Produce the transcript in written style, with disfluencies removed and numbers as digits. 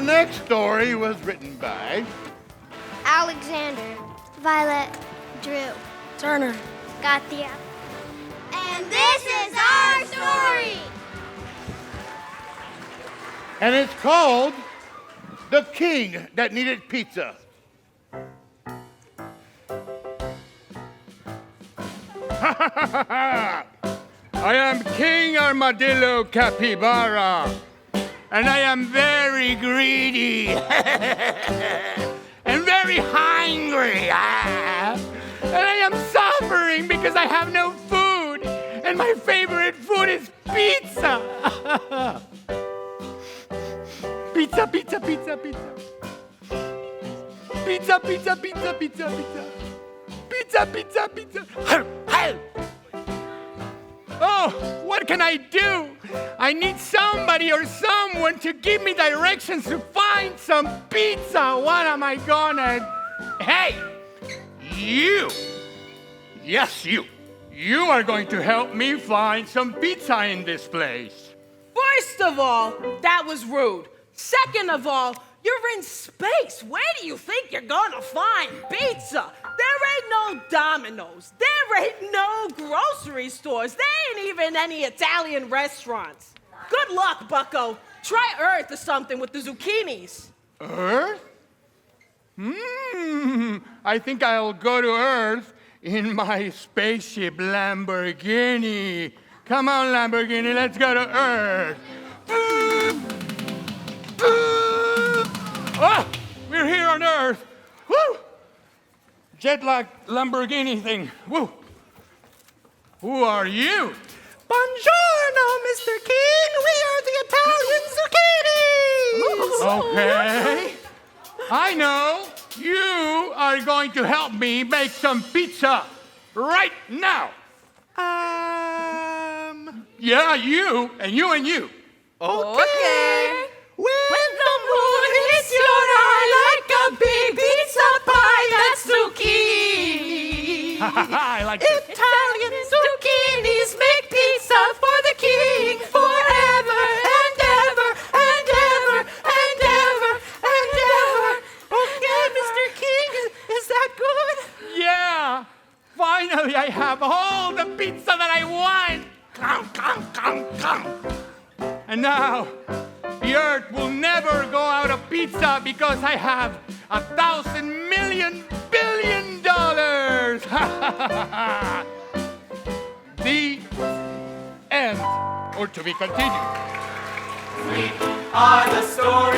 next story was written by Alexander, Violet, Drew, Turner, Katia. And this is our story. And it's called The King That Needed Pizza. I am King Armadillo Capybara, and I am very greedy and very hungry. And I am suffering because I have no food, and my favorite food is pizza. Pizza, pizza, pizza, pizza. Pizza, pizza, pizza, pizza, pizza. Pizza, pizza, pizza. Oh, what can I do? I need somebody or someone to give me directions to find some pizza. What am I gonna... Hey, you. Yes, you. You are going to help me find some pizza in this place. First of all, that was rude. Second of all, you're in space. Where do you think you're gonna find pizza? There ain't no Dominoes. There ain't no grocery stores. There ain't even any Italian restaurants. Good luck, bucko. Try Earth or something with the zucchinis. Earth? I think I'll go to Earth in my spaceship Lamborghini. Come on, Lamborghini, let's go to Earth. Oh, we're here on Earth. Woo! Jet-lag Lamborghini thing. Woo! Who are you? Buongiorno, Mr. King. We are the Italian zucchinis. Okay. I know. You are going to help me make some pizza right now. Yeah, you and you and you. Okay. When the moon hits your eye like a big pizza pie, that's zucchini. I like it. Italian zucchinis make pizza for the king forever and ever and ever and ever and ever. Okay, Mr. King, is that good? Yeah. Finally, I have all the pizza that I want. Come. And now, the Earth will never go out of pizza because I have $1,000,000,000 billion. The end. Or to be continued. We are the story.